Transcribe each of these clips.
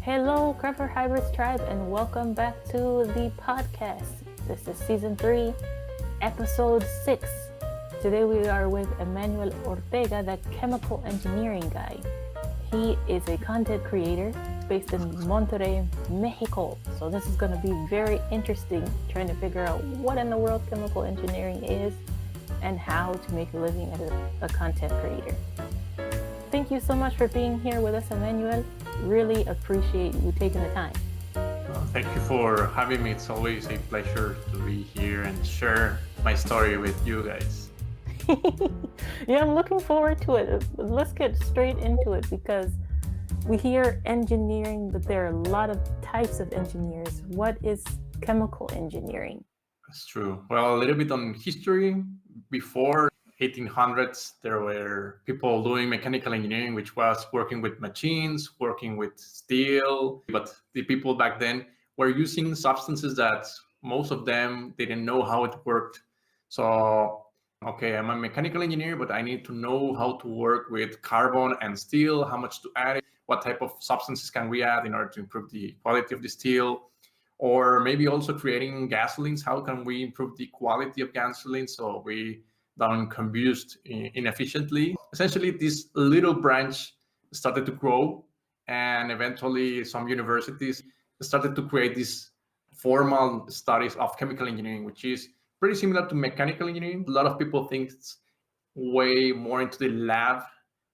Hello, Clever Hybrids Tribe, and welcome back to the podcast. This is season 3, episode 6. Today we are with Emmanuel Ortega, the chemical engineering guy. He is a content creator based in Monterrey, Mexico. So this is going to be very interesting, trying to figure out what in the world chemical engineering is and how to make a living as a content creator. Thank you so much for being here with us, Emmanuel. Really appreciate you taking the time. Thank you for having me. It's always a pleasure to be here and share my story with you guys. Yeah, I'm looking forward to it. Let's get straight into it because we hear engineering, but there are a lot of types of engineers. What is chemical engineering? That's true. Well, a little bit on history. Before 1800s, there were people doing mechanical engineering, which was working with machines, working with steel. But the people back then were using substances that most of them didn't know how it worked. So, okay, I'm a mechanical engineer, but I need to know how to work with carbon and steel, how much to add it, what type of substances can we add in order to improve the quality of the steel, or maybe also creating gasolines. How can we improve the quality of gasoline so we don't combust inefficiently? Essentially, this little branch started to grow, and eventually some universities started to create these formal studies of chemical engineering, which is pretty similar to mechanical engineering. A lot of people think it's way more into the lab,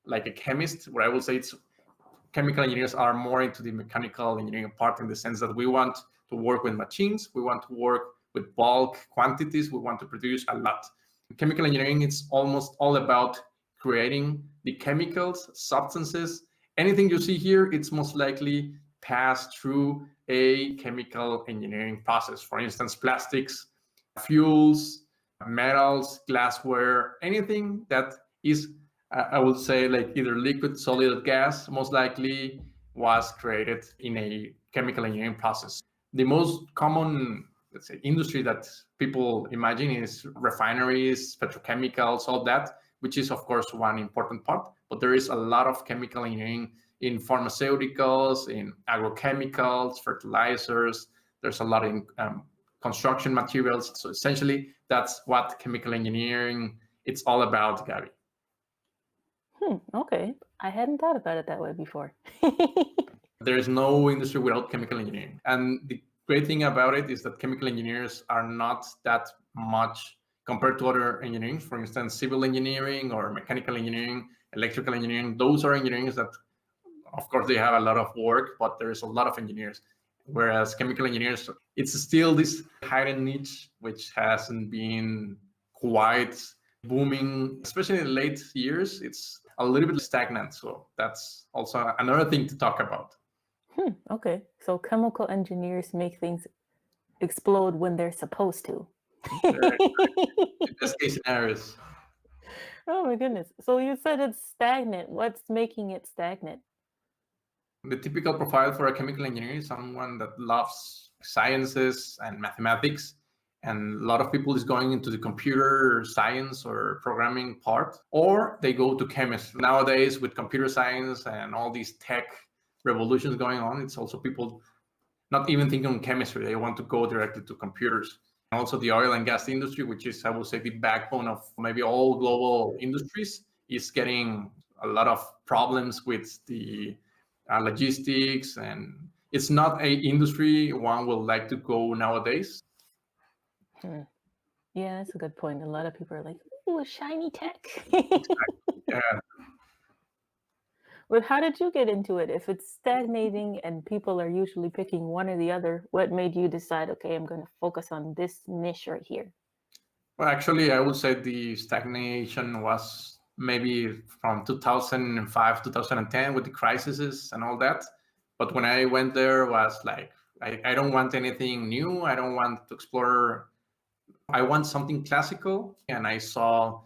like a chemist, where I will say it's chemical engineers are more into the mechanical engineering part, in the sense that we want to work with machines, we want to work with bulk quantities, we want to produce a lot. Chemical engineering, it's almost all about creating the chemicals, substances. Anything you see here, it's most likely passed through a chemical engineering process. For instance, plastics, fuels, metals, glassware, anything that is, I would say, like either liquid, solid, or gas, most likely was created in a chemical engineering process. The most common, let's say, industry that people imagine is refineries, petrochemicals, all that, which is of course one important part. But there is a lot of chemical engineering in pharmaceuticals, in agrochemicals, fertilizers. There's a lot in construction materials. So essentially, that's what chemical engineering it's all about, Gaby. Okay. I hadn't thought about it that way before. There is no industry without chemical engineering. And the great thing about it is that chemical engineers are not that much compared to other engineering. For instance, civil engineering or mechanical engineering, electrical engineering, those are engineers that, of course, they have a lot of work, but there's a lot of engineers. Whereas chemical engineers, it's still this hidden niche, which hasn't been quite booming, especially in the late years. It's a little bit stagnant. So that's also another thing to talk about. Okay. So chemical engineers make things explode when they're supposed to. Best case scenarios. Oh my goodness. So you said it's stagnant. What's making it stagnant? The typical profile for a chemical engineer is someone that loves sciences and mathematics. And a lot of people is going into the computer science or programming part, or they go to chemistry. Nowadays, with computer science and all these tech revolutions going on, it's also people not even thinking on chemistry. They want to go directly to computers. And also the oil and gas industry, which is, I would say, the backbone of maybe all global industries, is getting a lot of problems with the logistics. And it's not a industry one would like to go nowadays. Yeah, that's a good point. A lot of people are like, ooh, shiny tech. Yeah. But how did you get into it? If it's stagnating and people are usually picking one or the other, what made you decide, okay, I'm going to focus on this niche right here? Well, actually, I would say the stagnation was maybe from 2005, 2010 with the crises and all that. But when I went there, was like, I don't want anything new. I don't want to explore. I want something classical. And I saw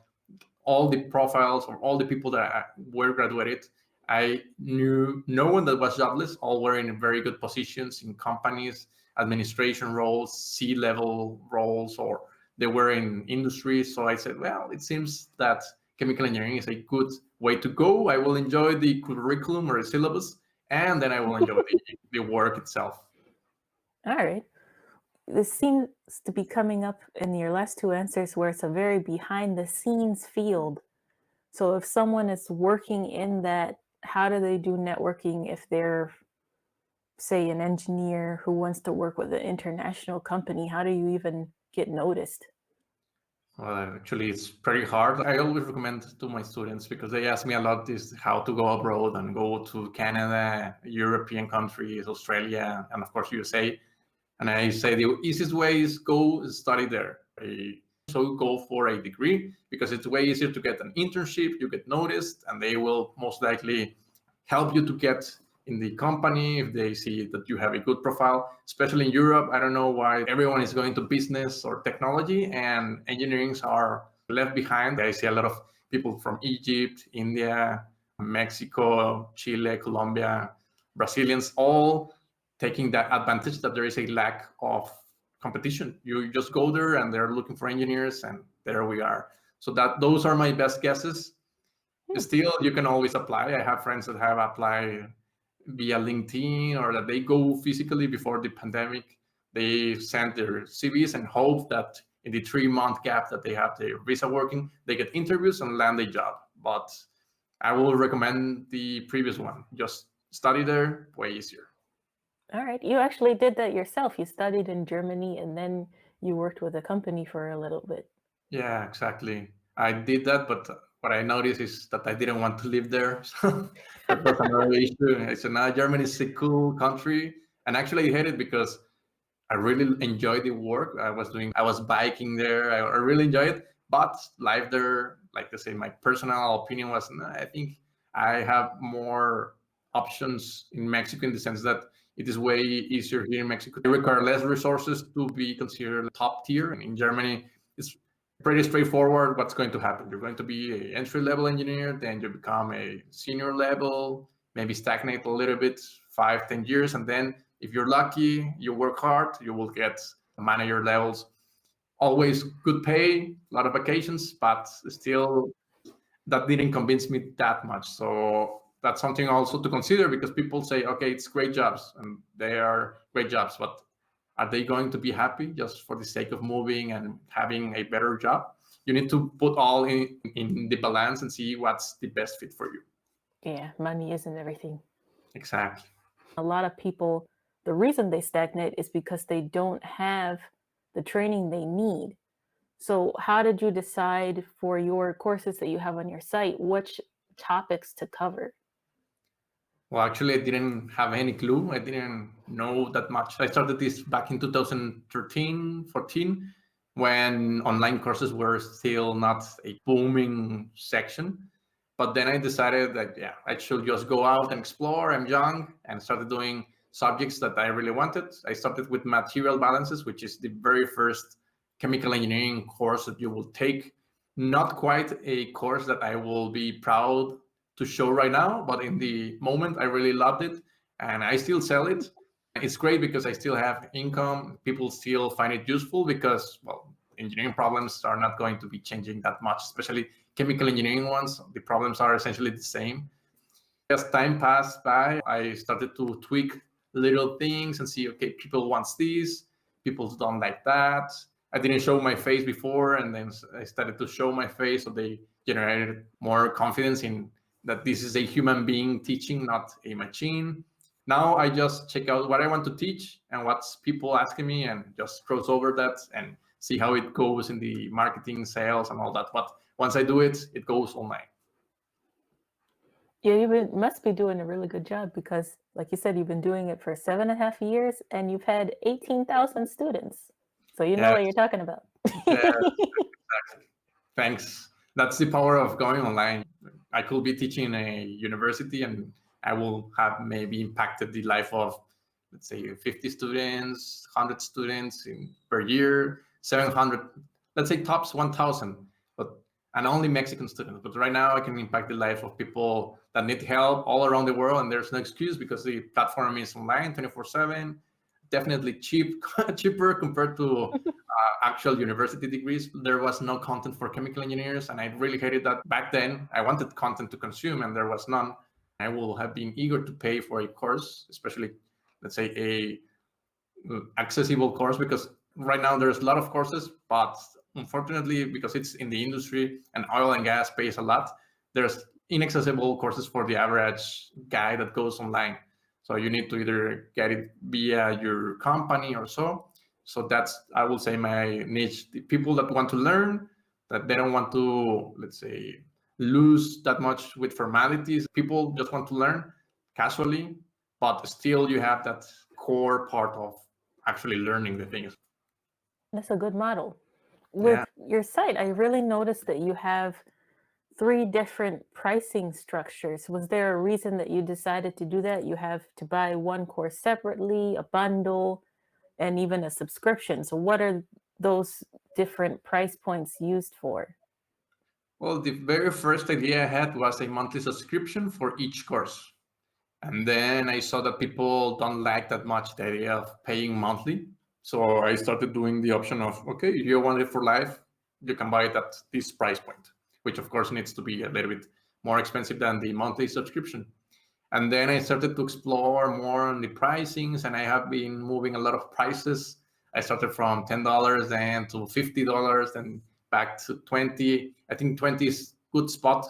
all the profiles of all the people that were graduated. I knew no one that was jobless. All were in very good positions in companies, administration roles, C-level roles, or they were in industry. So I said, well, it seems that chemical engineering is a good way to go. I will enjoy the curriculum or the syllabus, and then I will enjoy the work itself. All right. This seems to be coming up in your last two answers where it's a very behind the scenes field. So if someone is working in that, how do they do networking if they're, say, an engineer who wants to work with an international company? How do you even get noticed? Well, actually, it's pretty hard. I always recommend to my students, because they ask me a lot, is how to go abroad and go to Canada, European countries, Australia, and of course USA. And I say the easiest way is go study there. So go for a degree, because it's way easier to get an internship, you get noticed, and they will most likely help you to get in the company if they see that you have a good profile. Especially in Europe, I don't know why everyone is going to business or technology and engineerings are left behind. I see a lot of people from Egypt, India, Mexico, Chile, Colombia, Brazilians, all taking that advantage that there is a lack of competition. You just go there and they're looking for engineers, and there we are. So those are my best guesses. Still, you can always apply. I have friends that have applied via LinkedIn, or that they go physically. Before the pandemic, they sent their CVs and hope that in the 3-month gap that they have their visa working, they get interviews and land a job. But I will recommend the previous one. Just study there, way easier. All right. You actually did that yourself. You studied in Germany and then you worked with a company for a little bit. Yeah, exactly. I did that, but what I noticed is that I didn't want to live there. So that was another issue. I said, now Germany is a cool country. And actually I hate it because I really enjoyed the work I was doing. I was biking there. I really enjoyed it. But life there, like I say, my personal opinion was, I think I have more options in Mexico, in the sense that it is way easier here in Mexico. They require less resources to be considered top tier. And in Germany, it's pretty straightforward what's going to happen. You're going to be an entry-level engineer, then you become a senior level, maybe stagnate a little bit, 5-10 years. And then if you're lucky, you work hard, you will get manager levels. Always good pay, a lot of vacations, but still that didn't convince me that much. So that's something also to consider, because people say, okay, it's great jobs, and they are great jobs, but are they going to be happy just for the sake of moving and having a better job? You need to put all in the balance and see what's the best fit for you. Yeah, money isn't everything. Exactly. A lot of people, the reason they stagnate is because they don't have the training they need. So how did you decide for your courses that you have on your site, which topics to cover? Well, actually, I didn't have any clue. I didn't know that much. I started this back in 2013, 14, when online courses were still not a booming section. But then I decided that, yeah, I should just go out and explore. I'm young, and started doing subjects that I really wanted. I started with material balances, which is the very first chemical engineering course that you will take. Not quite a course that I will be proud to show right now, but in the moment I really loved it, and I still sell it. It's great because I still have income. People still find it useful because, well, engineering problems are not going to be changing that much, especially chemical engineering ones. The problems are essentially the same. As time passed by, I started to tweak little things and see, okay, people want this, people don't like that. I didn't show my face before, and then I started to show my face, so they generated more confidence in that this is a human being teaching, not a machine. Now I just check out what I want to teach and what's people asking me, and just cross over that and see how it goes in the marketing, sales, and all that. But once I do it, it goes online. Yeah, you must be doing a really good job because, like you said, you've been doing it for 7.5 years and you've had 18,000 students. So you know what you're talking about. Yeah, exactly. Thanks. That's the power of going online. I could be teaching in a university and I will have maybe impacted the life of, let's say, 50 students, 100 students per year, 700, let's say tops 1,000, and only Mexican students. But right now I can impact the life of people that need help all around the world, and there's no excuse because the platform is online 24/7. Definitely cheaper compared to actual university degrees. There was no content for chemical engineers, and I really hated that. Back then I wanted content to consume and there was none. I will have been eager to pay for a course, especially, let's say, a accessible course, because right now there's a lot of courses, but unfortunately, because it's in the industry and oil and gas pays a lot, there's inaccessible courses for the average guy that goes online. So you need to either get it via your company or so. So that's, I will say, my niche. The people that want to learn, that they don't want to, let's say, lose that much with formalities. People just want to learn casually, but still you have that core part of actually learning the things. That's a good model. With your site, I really noticed that you have 3 different pricing structures. Was there a reason that you decided to do that? You have to buy one course separately, a bundle, and even a subscription. So what are those different price points used for? Well, the very first idea I had was a monthly subscription for each course. And then I saw that people don't like that much the idea of paying monthly. So I started doing the option of, okay, if you want it for life, you can buy it at this price point, which of course needs to be a little bit more expensive than the monthly subscription. And then I started to explore more on the pricings, and I have been moving a lot of prices. I started from $10 then to $50 and back to 20. I think 20 is good spot.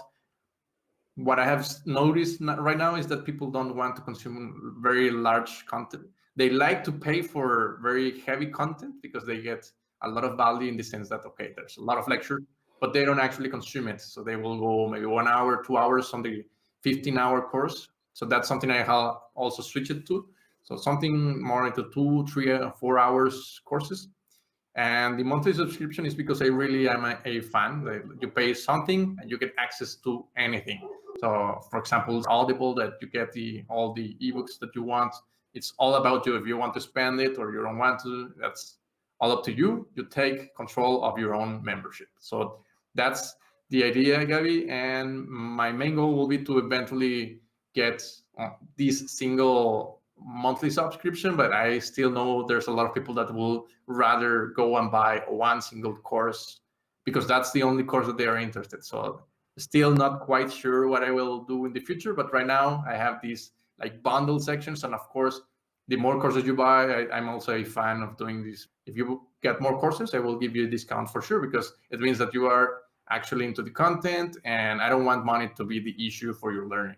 What I have noticed right now is that people don't want to consume very large content. They like to pay for very heavy content because they get a lot of value in the sense that, okay, there's a lot of lecture, but they don't actually consume it. So they will go maybe 1 hour, 2 hours on the 15-hour course. So that's something I have also switched to. So something more into 2, 3, 4 hours courses. And the monthly subscription is because I really am a fan. You pay something and you get access to anything. So, for example, it's Audible, that you get all the ebooks that you want. It's all about you. If you want to spend it or you don't want to, that's all up to you. You take control of your own membership. So that's the idea, Gaby. And my main goal will be to eventually get this single monthly subscription, but I still know there's a lot of people that will rather go and buy one single course because that's the only course that they are interested. So still not quite sure what I will do in the future, but right now I have these like bundle sections, and of course the more courses you buy, I'm also a fan of doing this. If you get more courses, I will give you a discount for sure, because it means that you are actually into the content, and I don't want money to be the issue for your learning.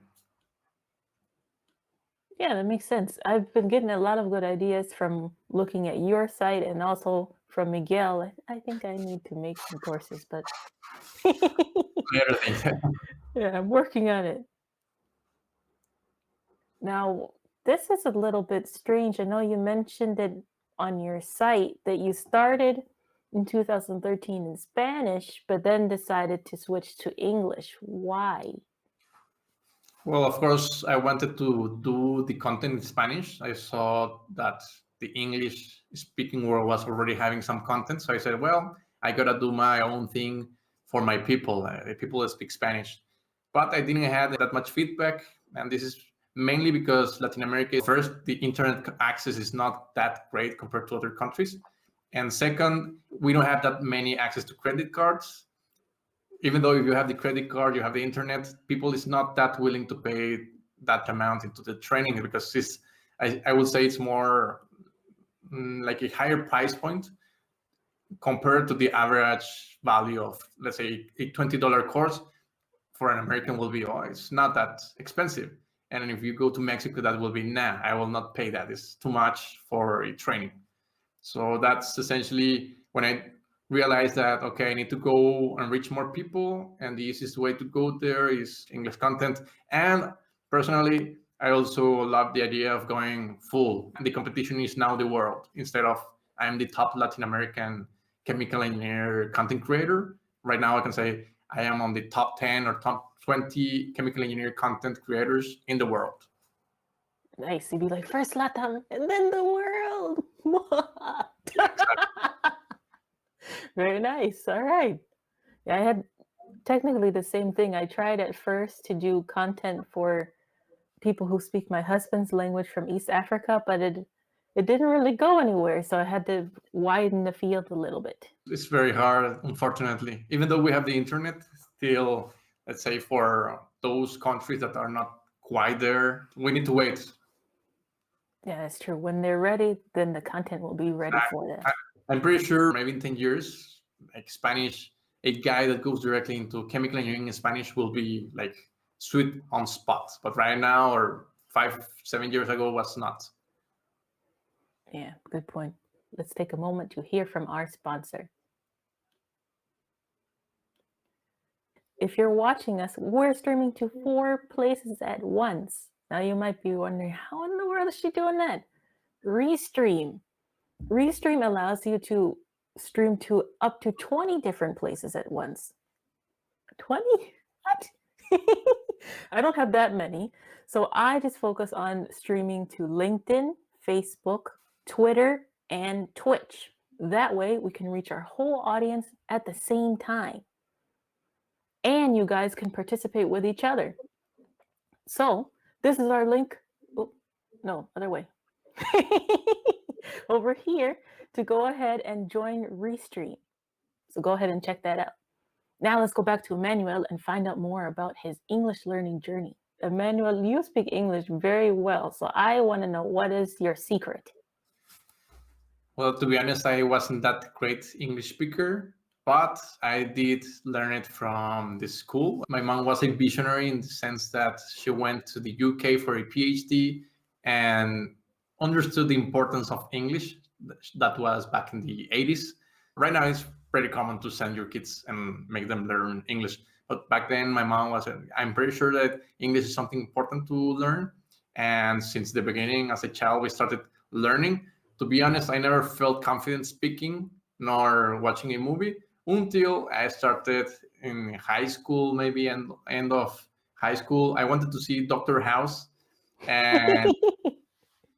Yeah, that makes sense. I've been getting a lot of good ideas from looking at your site and also from Miguel. I think I need to make some courses, but yeah, I'm working on it. Now, this is a little bit strange. I know you mentioned it on your site that you started in 2013 in Spanish, but then decided to switch to English. Why? Well, of course, I wanted to do the content in Spanish. I saw that the English-speaking world was already having some content. So I said, well, I got to do my own thing for my people, the people that speak Spanish. But I didn't have that much feedback. And this is mainly because Latin America, first, the internet access is not that great compared to other countries. And second, we don't have that many access to credit cards. Even though if you have the credit card, you have the internet, people is not that willing to pay that amount into the training, because I would say it's more like a higher price point compared to the average value of, let's say, a $20 course for an American will be, oh, it's not that expensive. And if you go to Mexico, that will be, nah, I will not pay that. It's too much for a training. So that's essentially when I realized that, okay, I need to go and reach more people, and the easiest way to go there is English content. And personally, I also love the idea of going full. And the competition is now the world. Instead of I'm the top Latin American chemical engineer content creator, right now I can say I am on the top 10 or top 20 chemical engineer content creators in the world. Nice. You'd be like, first LATAM and then the world. Very nice. All right. Yeah, I had technically the same thing. I tried at first to do content for people who speak my husband's language from East Africa, but it didn't really go anywhere. So I had to widen the field a little bit. It's very hard, unfortunately. Even though we have the internet, still, let's say for those countries that are not quite there. We need to wait. Yeah, that's true. When they're ready, then the content will be ready for them. I'm pretty sure maybe in 10 years, like Spanish, a guy that goes directly into chemical engineering in Spanish will be like sweet on spot. But right now, or 5-7 years ago, was not. Yeah, good point. Let's take a moment to hear from our sponsor. If you're watching us, we're streaming to 4 places at once. Now you might be wondering, how in the world is she doing that? Restream. Restream allows you to stream to up to 20 different places at once. 20? What? I don't have that many. So I just focus on streaming to LinkedIn, Facebook, Twitter, and Twitch. That way we can reach our whole audience at the same time. And you guys can participate with each other. So this is our link. Oh, no, other way. Over here to go ahead and join Restream. So go ahead and check that out. Now let's go back to Emmanuel and find out more about his English learning journey. Emmanuel, you speak English very well, so I want to know, what is your secret? Well, to be honest, I wasn't that great English speaker, but I did learn it from the school. My mom was a visionary in the sense that she went to the UK for a PhD and understood the importance of English. That was back in the 80s. Right now, it's pretty common to send your kids and make them learn English. But back then, my mom was, I'm pretty sure that English is something important to learn. And since the beginning, as a child, we started learning. To be honest, I never felt confident speaking nor watching a movie until I started in high school, maybe end of high school. I wanted to see Dr. House. And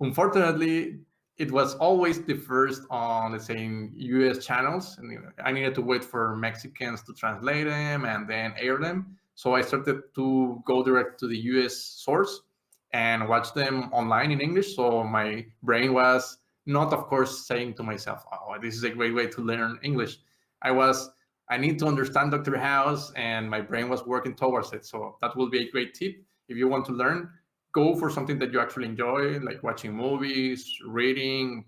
unfortunately, it was always the first on, let's say, in US channels. And I needed to wait for Mexicans to translate them and then air them. So I started to go direct to the US source and watch them online in English. So my brain was not, of course, saying to myself, oh, this is a great way to learn English. I need to understand Dr. House, and my brain was working towards it. So that will be a great tip. If you want to learn, go for something that you actually enjoy, like watching movies, reading,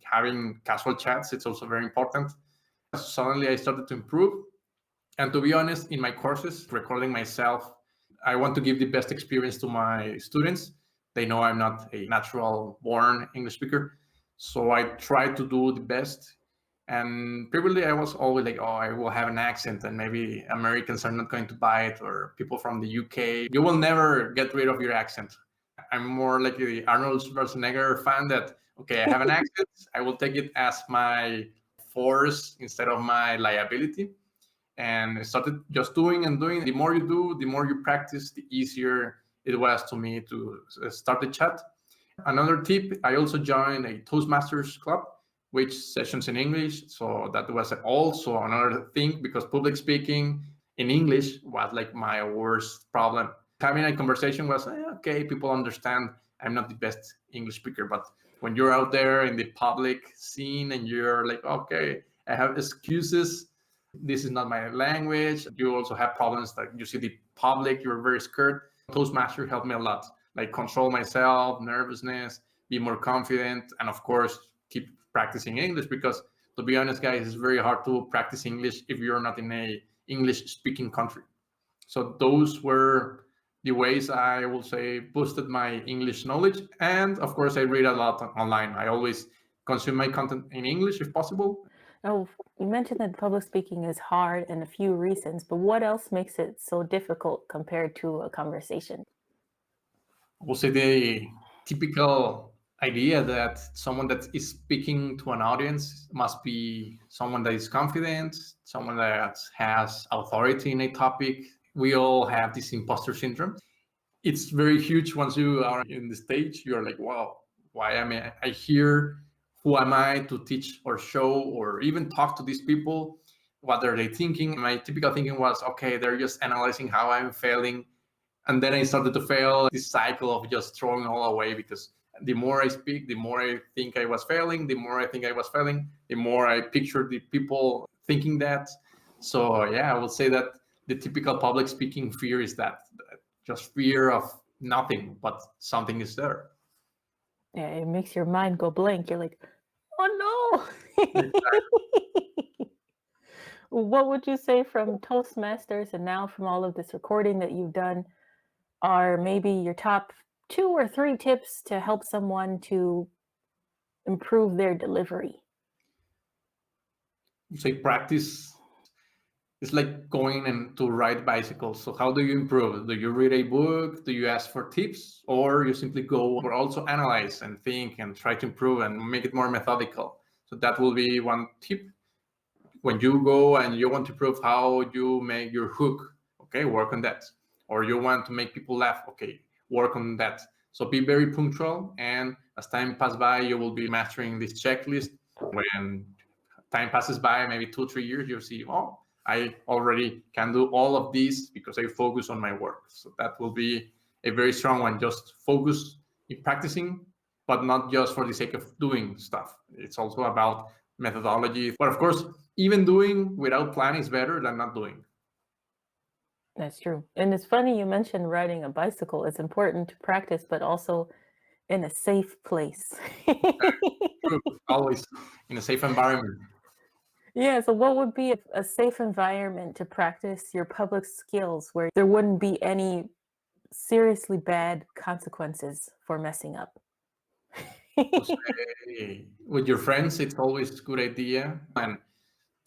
having casual chats. It's also very important. Suddenly I started to improve. And to be honest, in my courses, recording myself, I want to give the best experience to my students. They know I'm not a natural born English speaker. So I try to do the best. And previously I was always like, oh, I will have an accent and maybe Americans are not going to buy it, or people from the UK. You will never get rid of your accent. I'm more like the Arnold Schwarzenegger fan that, okay, I have an accent. I will take it as my force instead of my liability. And I started just doing and doing. The more you do, the more you practice, the easier it was to me to start the chat. Another tip, I also joined a Toastmasters club, which sessions in English. So that was also another thing, because public speaking in English was like my worst problem. Having a conversation was, okay, people understand I'm not the best English speaker, but when you're out there in the public scene and you're like, okay, I have excuses, this is not my language. You also have problems that you see the public, you're very scared. Toastmaster helped me a lot, like control myself, nervousness, be more confident, and of course, keep practicing English, because to be honest, guys, it's very hard to practice English if you're not in a English speaking country. So those were the ways I will say boosted my English knowledge. And of course, I read a lot online. I always consume my content in English if possible. Oh, you mentioned that public speaking is hard and a few reasons, but what else makes it so difficult compared to a conversation? I will say the typical idea that someone that is speaking to an audience must be someone that is confident, someone that has authority in a topic. We all have this imposter syndrome. It's very huge once you are in the stage. You're like, wow, why am I here? Who am I to teach or show or even talk to these people? What are they thinking? My typical thinking was, okay, they're just analyzing how I'm failing. And then I started to fail, this cycle of just throwing all away, because the more I speak, the more I think I was failing, the more I think I was failing, the more I picture the people thinking that. So yeah, I would say that the typical public speaking fear is that just fear of nothing, but something is there. Yeah, it makes your mind go blank. You're like, oh no. What would you say from Toastmasters and now from all of this recording that you've done are maybe your top 2 or 3 tips to help someone to improve their delivery? Say practice. It's like going and to ride bicycles. So how do you improve? Do you read a book? Do you ask for tips? Or you simply go or also analyze and think and try to improve and make it more methodical? So that will be one tip. When you go and you want to prove how you make your hook, okay, work on that. Or you want to make people laugh, okay, work on that. So be very punctual, and as time passes by, you will be mastering this checklist. When time passes by, maybe 2-3 years, you'll see, oh, I already can do all of these because I focus on my work. So that will be a very strong one. Just focus in practicing, but not just for the sake of doing stuff. It's also about methodology. But of course, even doing without plan is better than not doing. That's true. And it's funny you mentioned riding a bicycle. It's important to practice, but also in a safe place. True. Always in a safe environment. Yeah, so what would be a safe environment to practice your public skills where there wouldn't be any seriously bad consequences for messing up? With your friends, it's always a good idea, and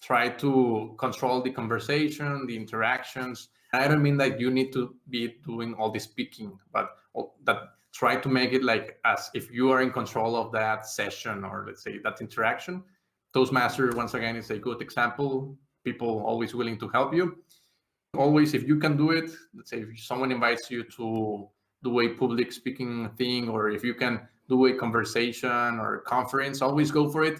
try to control the conversation, the interactions. I don't mean that you need to be doing all the speaking, but that try to make it like as if you are in control of that session, or let's say that interaction. Toastmaster, once again, is a good example. People always willing to help you. Always, if you can do it, let's say if someone invites you to do a public speaking thing, or if you can do a conversation or a conference, always go for it,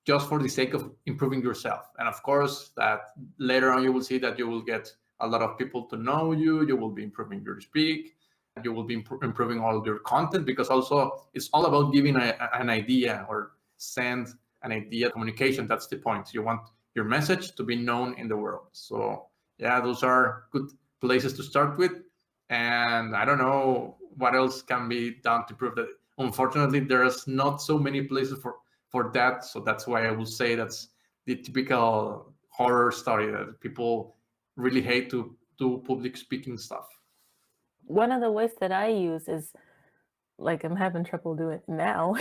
just for the sake of improving yourself. And of course, that later on you will see that you will get a lot of people to know you. You will be improving your speak. You will be improving all your content, because also it's all about giving an idea or send an idea communication. That's the point. You want your message to be known in the world. So yeah, those are good places to start with. And I don't know what else can be done to prove that. Unfortunately, there's not so many places for that. So that's why I will say that's the typical horror story that people really hate to do public speaking stuff. One of the ways that I use is, like I'm having trouble doing it now,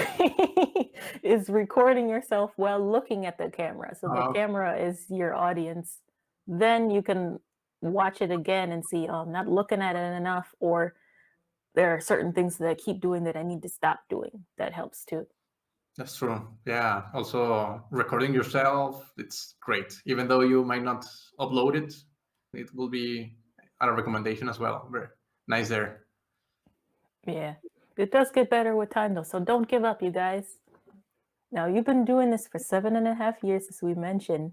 is recording yourself while looking at the camera. So the camera is your audience. Then you can watch it again and see, oh, I'm not looking at it enough, or there are certain things that I keep doing that I need to stop doing. That helps too. That's true. Yeah. Also, recording yourself, it's great. Even though you might not upload it, it will be a recommendation as well. Very nice there. Yeah. It does get better with time though. So don't give up, you guys. Now, you've been doing this for 7.5 years, as we mentioned.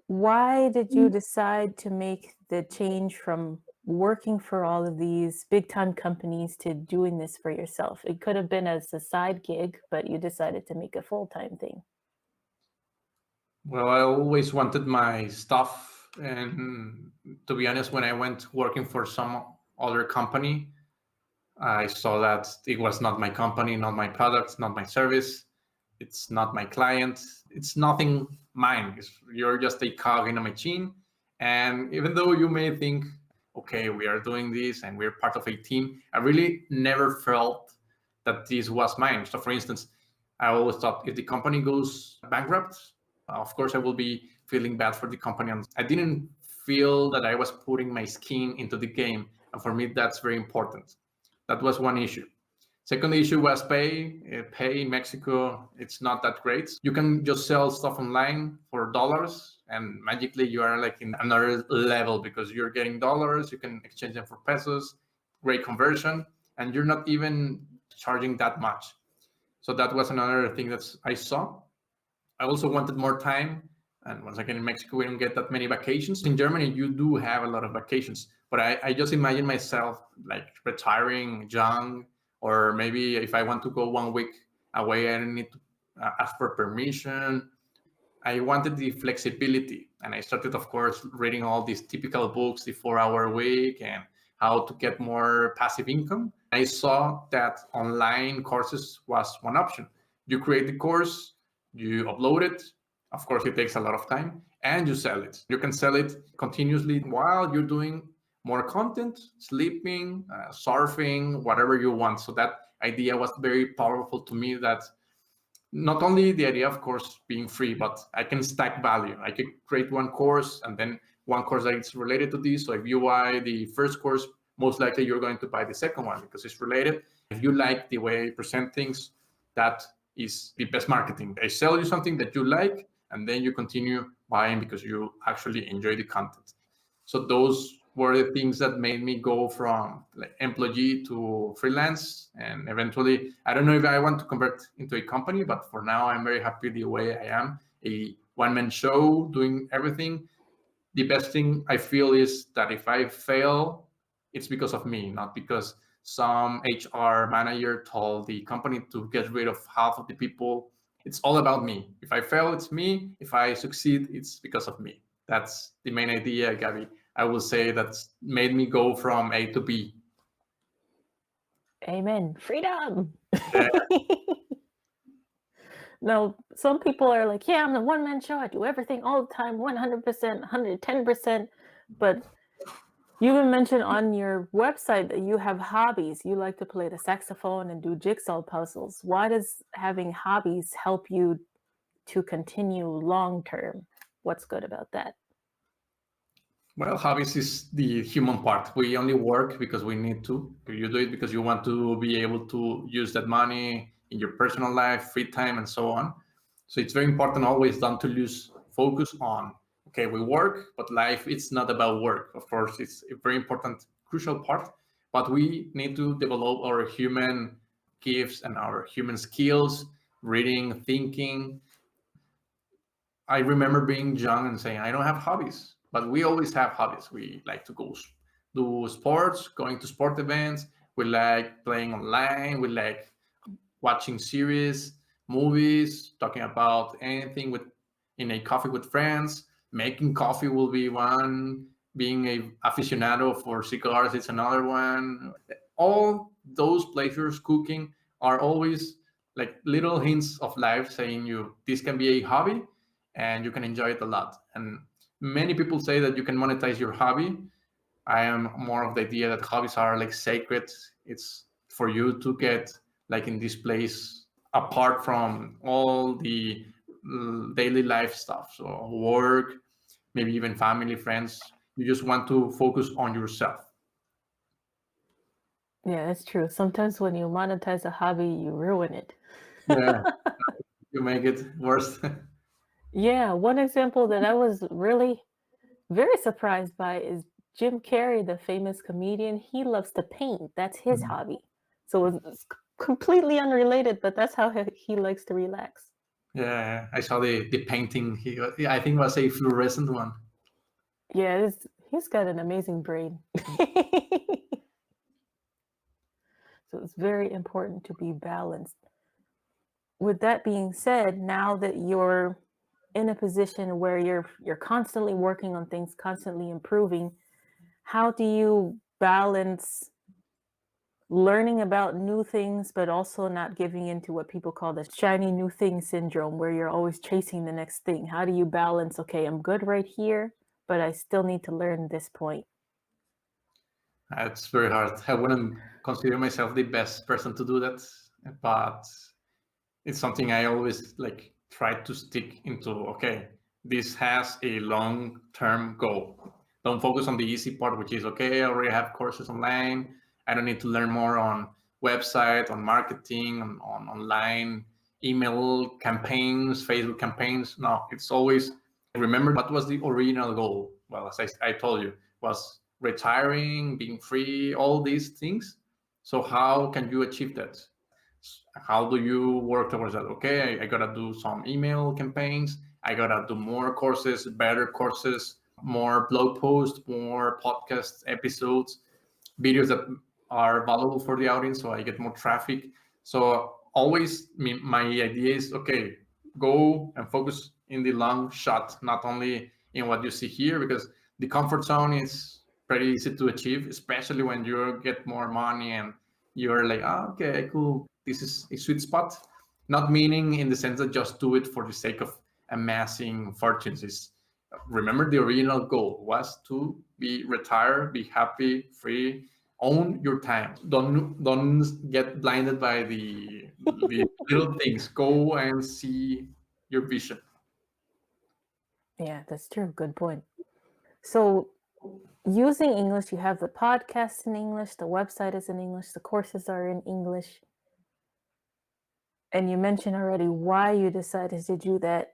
Why did you decide to make the change from working for all of these big time companies to doing this for yourself? It could have been as a side gig, but you decided to make a full-time thing. Well, I always wanted my stuff. And to be honest, when I went working for some other company, I saw that it was not my company, not my product, not my service. It's not my client. It's nothing mine. You're just a cog in a machine. And even though you may think, okay, we are doing this and we're part of a team, I really never felt that this was mine. So for instance, I always thought if the company goes bankrupt, of course I will be feeling bad for the company. And I didn't feel that I was putting my skin into the game. And for me, that's very important. That was one issue. Second issue was pay. Pay in Mexico, it's not that great. You can just sell stuff online for dollars, and magically you are like in another level because you're getting dollars. You can exchange them for pesos, great conversion, and you're not even charging that much. So that was another thing that I saw. I also wanted more time. And once again, in Mexico, we don't get that many vacations. In Germany, you do have a lot of vacations. But I just imagine myself like retiring young, or maybe if I want to go 1 week away, I don't need to ask for permission. I wanted the flexibility. And I started, of course, reading all these typical books, the 4-hour week, and how to get more passive income. I saw that online courses was one option. You create the course, you upload it. Of course, it takes a lot of time, and you sell it. You can sell it continuously while you're doing more content, sleeping, surfing, whatever you want. So that idea was very powerful to me, that not only the idea, of course, being free, but I can stack value. I could create one course and then one course that is related to this. So if you buy the first course, most likely you're going to buy the second one because it's related. If you like the way I present things, that is the best marketing. I sell you something that you like, and then you continue buying because you actually enjoy the content. So those were the things that made me go from like employee to freelance. And eventually, I don't know if I want to convert into a company, but for now, I'm very happy the way I am, a one-man show, doing everything. The best thing I feel is that if I fail, it's because of me, not because some HR manager told the company to get rid of half of the people. It's all about me. If I fail, it's me. If I succeed, it's because of me. That's the main idea, Gaby. I will say that's made me go from A to B. Amen. Freedom. Yeah. No, some people are like, yeah, I'm the one-man show. I do everything all the time, 100%, 110%. But you even mentioned on your website that you have hobbies. You like to play the saxophone and do jigsaw puzzles. Why does having hobbies help you to continue long-term? What's good about that? Well, hobbies is the human part. We only work because we need to. You do it because you want to be able to use that money in your personal life, free time, and so on. So it's very important always not to lose focus on, okay, we work, but life, it's not about work. Of course, it's a very important, crucial part, but we need to develop our human gifts and our human skills, reading, thinking. I remember being young and saying, I don't have hobbies, but we always have hobbies. We like to go do sports, going to sport events. We like playing online. We like watching series, movies, talking about anything with in a coffee with friends. Making coffee will be one. Being a aficionado for cigars, it's another one. All those pleasures, cooking, are always like little hints of life saying you this can be a hobby and you can enjoy it a lot. And many people say that you can monetize your hobby. I am more of the idea that hobbies are like sacred. It's for you to get like in this place apart from all the daily life stuff. So work, maybe even family, friends. You just want to focus on yourself. Yeah, that's true. Sometimes when you monetize a hobby, you ruin it. Yeah, you make it worse. Yeah, one example that I was really very surprised by is Jim Carrey, the famous comedian. He loves to paint. That's his hobby. So it's completely unrelated, but that's how he likes to relax. Yeah, I saw the painting. I think it was a fluorescent one. Yeah, he's got an amazing brain. So it's very important to be balanced. With that being said, now that you're in a position where you're constantly working on things, constantly improving, how do you balance learning about new things, but also not giving into what people call the shiny new thing syndrome, where you're always chasing the next thing? How do you balance, okay, I'm good right here, but I still need to learn this point? It's very hard. I wouldn't consider myself the best person to do that, but it's something I always like try to stick into. Okay, this has a long-term goal. Don't focus on the easy part, which is, okay, I already have courses online. I don't need to learn more on website, on marketing, on online email campaigns, Facebook campaigns. No, it's always remember what was the original goal. Well, as I told you, was retiring, being free, all these things. So how can you achieve that? How do you work towards that? Okay, I gotta do some email campaigns. I gotta do more courses, better courses, more blog posts, more podcast episodes, videos that are valuable for the audience, so I get more traffic. So always my idea is, okay, go and focus in the long shot, not only in what you see here, because the comfort zone is pretty easy to achieve, especially when you get more money and you're like, oh, okay, cool. This is a sweet spot. Not meaning in the sense that just do it for the sake of amassing fortunes. Is remember the original goal was to be retired, be happy, free, own your time. Don't get blinded by the little things. Go and see your vision. Yeah, that's true. Good point. So, using English, you have the podcast in English, the website is in English, the courses are in English. And you mentioned already why you decided to do that.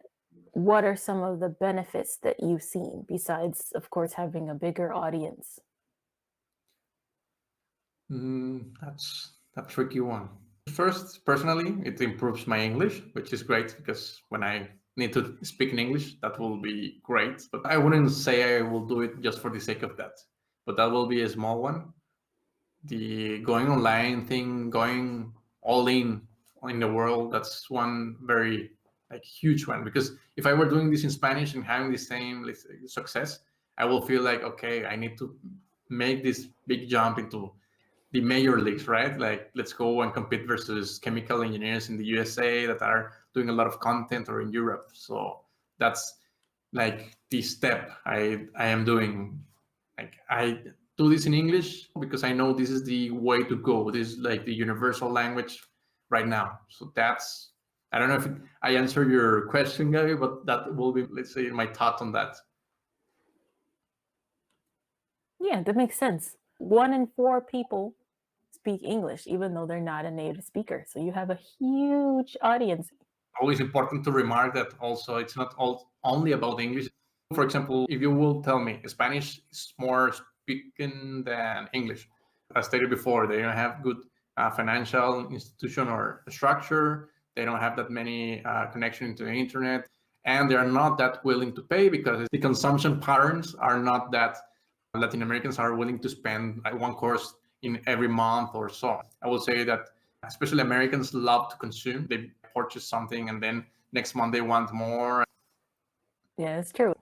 What are some of the benefits that you've seen besides, of course, having a bigger audience? That's a tricky one. First, personally, it improves my English, which is great because when I need to speak in English, that will be great. But I wouldn't say I will do it just for the sake of that. But that will be a small one. The going online thing, going all in the world, that's one very huge one. Because if I were doing this in Spanish and having the same success, I will feel like, okay, I need to make this big jump into the major leagues, right? Like, let's go and compete versus chemical engineers in the USA that are doing a lot of content, or in Europe. So that's like the step I am doing. Like, I do this in English because I know this is the way to go. This is like the universal language right now. So that's, I don't know if I answer your question, Gaby, but that will be, let's say, my thought on that. Yeah, that makes sense. 1 in 4 people speak English, even though they're not a native speaker. So you have a huge audience. Always important to remark that also it's not only about English. For example, if you will tell me Spanish is more speaking than English, as stated before, they don't have good financial institution or structure. They don't have that many connection to the internet, and they are not that willing to pay because the consumption patterns are not that Latin Americans are willing to spend one course in every month or so. I will say that especially Americans love to consume. They purchase something and then next month they want more. Yeah, it's true.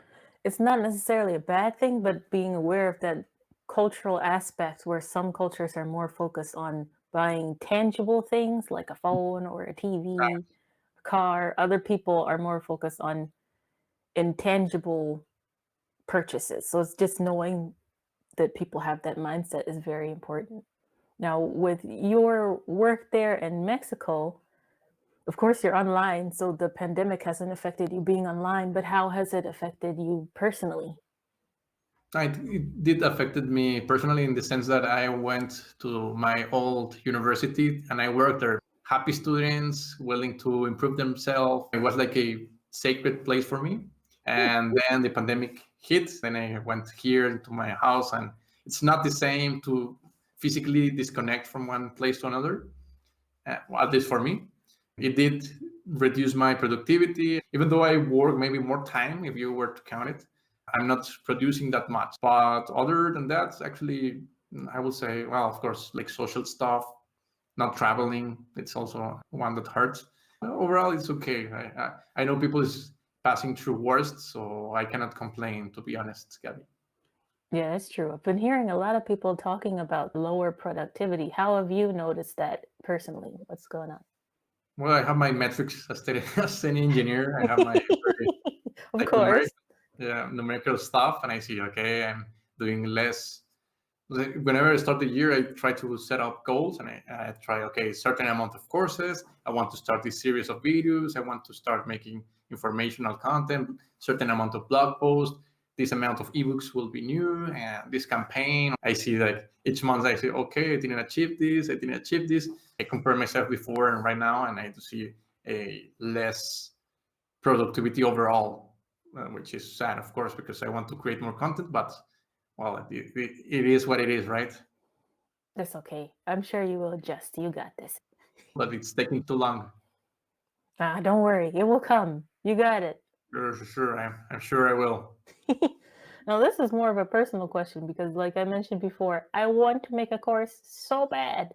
It's not necessarily a bad thing, but being aware of that cultural aspect where some cultures are more focused on buying tangible things like a phone or a TV, a car. Other people are more focused on intangible purchases. So it's just knowing that people have that mindset is very important. Now, with your work there in Mexico, of course, you're online, so the pandemic hasn't affected you being online, but how has it affected you personally? It did affected me personally in the sense that I went to my old university and I worked there. Happy students, willing to improve themselves. It was like a sacred place for me. And then the pandemic hit. Then I went here to my house, and it's not the same to physically disconnect from one place to another, at least for me. It did reduce my productivity, even though I work maybe more time if you were to count it. I'm not producing that much. But other than that, actually, I would say, well, of course, like social stuff, not traveling, it's also one that hurts. Overall, it's okay. I know people is passing through worst, so I cannot complain, to be honest, Gaby. Yeah, that's true. I've been hearing a lot of people talking about lower productivity. How have you noticed that personally? What's going on? Well, I have my metrics as an engineer. I have my Of course. numerical stuff, and I see, okay, I'm doing less. Whenever I start the year, I try to set up goals, and I try, okay, certain amount of courses. I want to start this series of videos. I want to start making informational content, certain amount of blog posts. This amount of ebooks will be new, and this campaign. I see that each month I say, okay, I didn't achieve this. I didn't achieve this. I compare myself before and right now, and I do see a less productivity overall, which is sad, of course, because I want to create more content, but well, it is what it is, right? That's okay. I'm sure you will adjust. You got this. But it's taking too long. Don't worry. It will come. You got it. Sure. I'm sure I will. Now, this is more of a personal question because, like I mentioned before, I want to make a course so bad.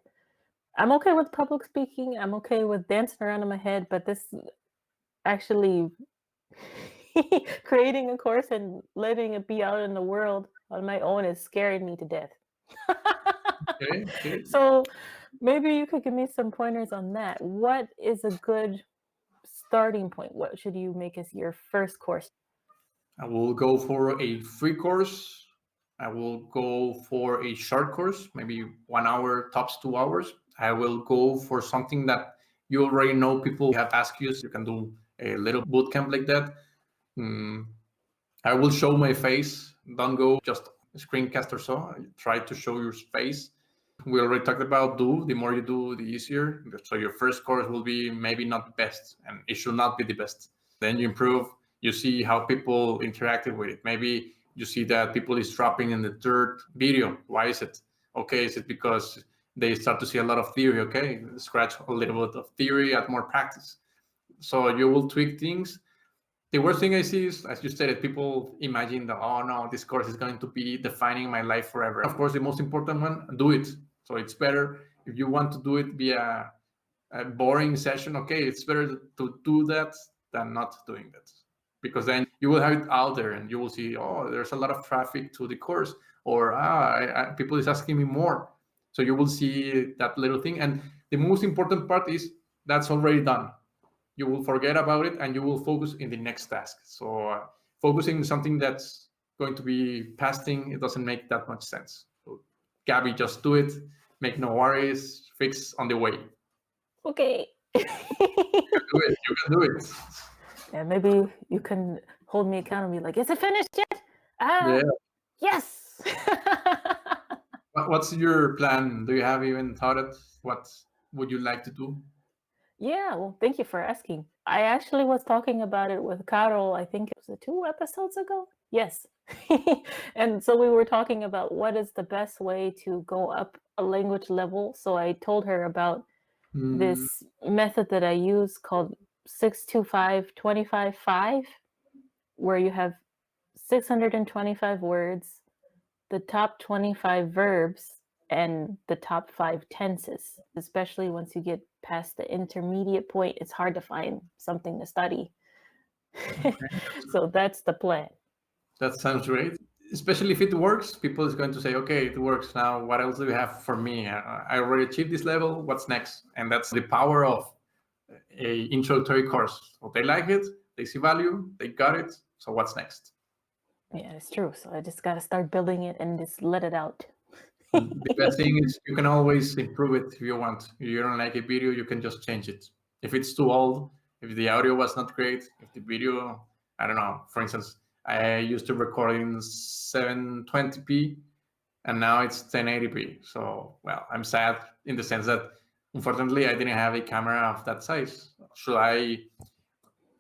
I'm okay with public speaking. I'm okay with dancing around in my head, but this actually creating a course and letting it be out in the world, on my own is scaring me to death. Okay. So maybe you could give me some pointers on that. What is a good starting point? What should you make as your first course? I will go for a free course. I will go for a short course, maybe 1 hour, tops 2 hours. I will go for something that you already know people have asked you. So you can do a little boot camp like that. I will show my face. Don't go just screencast or so. Try to show your face. We already talked about the more you do, the easier. So your first course will be maybe not the best, and it should not be the best. Then you improve. You see how people interacted with it. Maybe you see that people is dropping in the third video. Why is it? Okay, is it because they start to see a lot of theory? Okay, scratch a little bit of theory, add more practice. So you will tweak things. The worst thing I see is, as you stated, people imagine that, oh no, this course is going to be defining my life forever. Of course, the most important one, do it. So it's better if you want to do it via a boring session. Okay, it's better to do that than not doing that, because then you will have it out there and you will see, oh, there's a lot of traffic to the course, or people is asking me more. So you will see that little thing. And the most important part is that's already done. You will forget about it and you will focus in the next task. So focusing on something that's going to be past thing, it doesn't make that much sense. So Gaby, just do it. Make no worries. Fix on the way. Okay. You can do it. Yeah, maybe you can hold me accountable and be like, is it finished yet? Yeah. Yes. What's your plan? Do you have even thought it? What would you like to do? Yeah, well, thank you for asking. I actually was talking about it with Carol, I think it was 2 episodes ago. Yes. And so we were talking about what is the best way to go up a language level. So I told her about this method that I use called 625-25-5, where you have 625 words, the top 25 verbs, and the top 5 tenses. Especially once you get past the intermediate point, it's hard to find something to study. So that's the plan. That sounds great. Especially if it works, people is going to say, okay, it works. Now, what else do you have for me? I already achieved this level. What's next? And that's the power of a introductory course. So they like it, they see value, they got it. So what's next? Yeah, it's true. So I just got to start building it and just let it out. The best thing is you can always improve it if you want. If you don't like a video, you can just change it. If it's too old, if the audio was not great, if the video, I don't know. For instance, I used to record in 720p and now it's 1080p. So, well, I'm sad in the sense that unfortunately I didn't have a camera of that size. Should I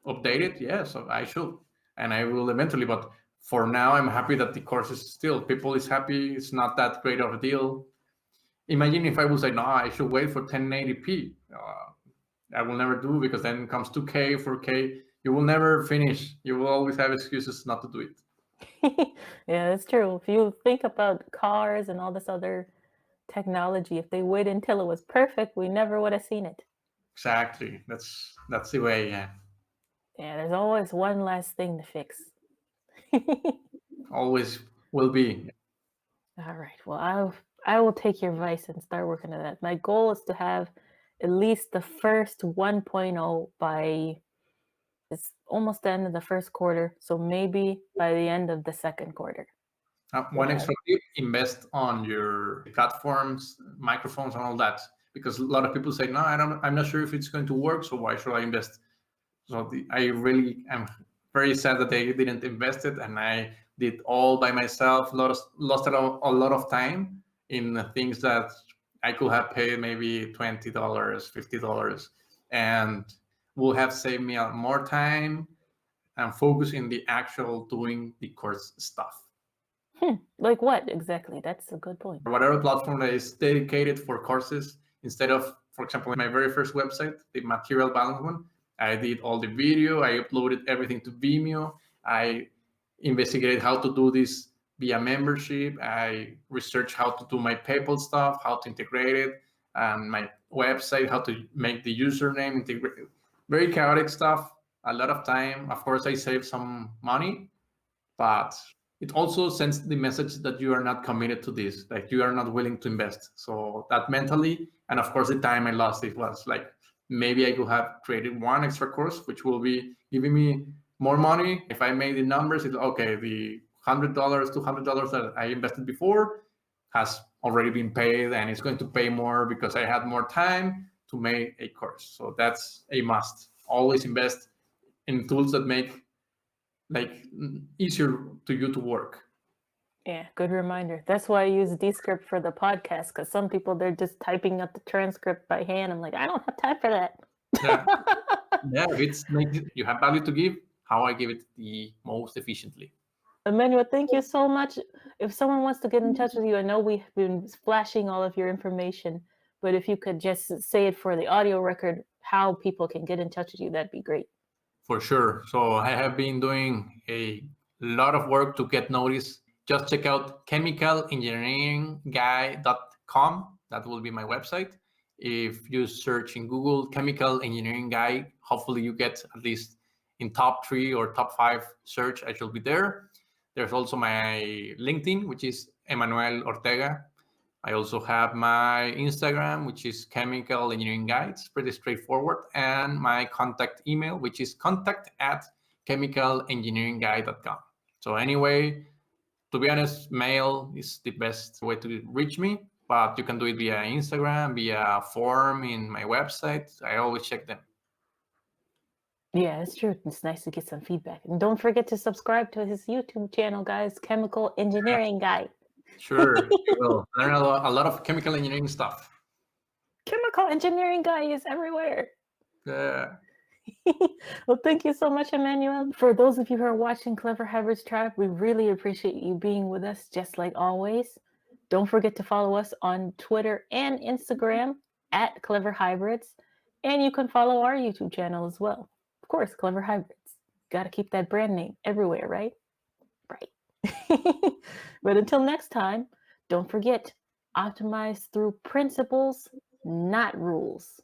update it? Yes, I should. And I will eventually, but for now, I'm happy that the course is still, people is happy. It's not that great of a deal. Imagine if I would say, no, I should wait for 1080p. I will never do, because then comes 2K, 4K. You will never finish. You will always have excuses not to do it. Yeah, it's true. If you think about cars and all this other technology, if they waited until it was perfect, we never would have seen it. Exactly. That's the way, yeah. Yeah, there's always one last thing to fix. Always will be. All right. Well, I will take your advice and start working on that. My goal is to have at least the first 1.0 by, it's almost the end of the first quarter. So maybe by the end of the second quarter. One extra tip: invest on your platforms, microphones, and all that. Because a lot of people say, no, I'm not sure if it's going to work. So why should I invest? So I really am very sad that they didn't invest it, and I did all by myself. Lost a lot of time in things that I could have paid maybe $20, $50, and will have saved me more time and focus in the actual doing the course stuff. Like what exactly? That's a good point. Whatever platform that is dedicated for courses, instead of, for example, my very first website, the material balance one, I did all the video, I uploaded everything to Vimeo, I investigated how to do this via membership, I researched how to do my PayPal stuff, how to integrate it, and my website, how to make the username, integrate it. Very chaotic stuff, a lot of time. Of course, I saved some money, but it also sends the message that you are not committed to this, like you are not willing to invest. So that mentally, and of course the time I lost, it was like maybe I could have created one extra course which will be giving me more money. If I made the numbers, it's okay, the $100, $200 that I invested before has already been paid, and it's going to pay more because I had more time to make a course. So that's a must. Always invest in tools that make like easier to you to work. Yeah, good reminder. That's why I use Descript for the podcast, because some people, they're just typing up the transcript by hand. I'm like, I don't have time for that. Yeah, yeah. It's you have value to give. How I give it the most efficiently. Emmanuel, thank you so much. If someone wants to get in touch with you, I know we've been flashing all of your information, but if you could just say it for the audio record, how people can get in touch with you, that'd be great. For sure. So I have been doing a lot of work to get noticed. Just check out chemicalengguy.com. That will be my website. If you search in Google Chemical Engineering Guy, hopefully you get at least in top 3 or top 5 search. I shall be there. There's also my LinkedIn, which is Emmanuel Ortega. I also have my Instagram, which is Chemical Engineering Guy. It's pretty straightforward. And my contact email, which is contact@chemicalengineeringguy.com. So anyway, to be honest, mail is the best way to reach me, but you can do it via Instagram, via form in my website. I always check them. Yeah, it's true. It's nice to get some feedback. And don't forget to subscribe to his YouTube channel, guys, Chemical Engineering Guy. Sure, you will learn a lot of chemical engineering stuff. Chemical Engineering Guy is everywhere. Yeah. Well, thank you so much, Emmanuel. For those of you who are watching Clever Hybrids Tribe, we really appreciate you being with us, just like always. Don't forget to follow us on Twitter and Instagram at Clever Hybrids. And you can follow our YouTube channel as well. Of course, Clever Hybrids. Got to keep that brand name everywhere, right? Right. But until next time, don't forget, optimize through principles, not rules.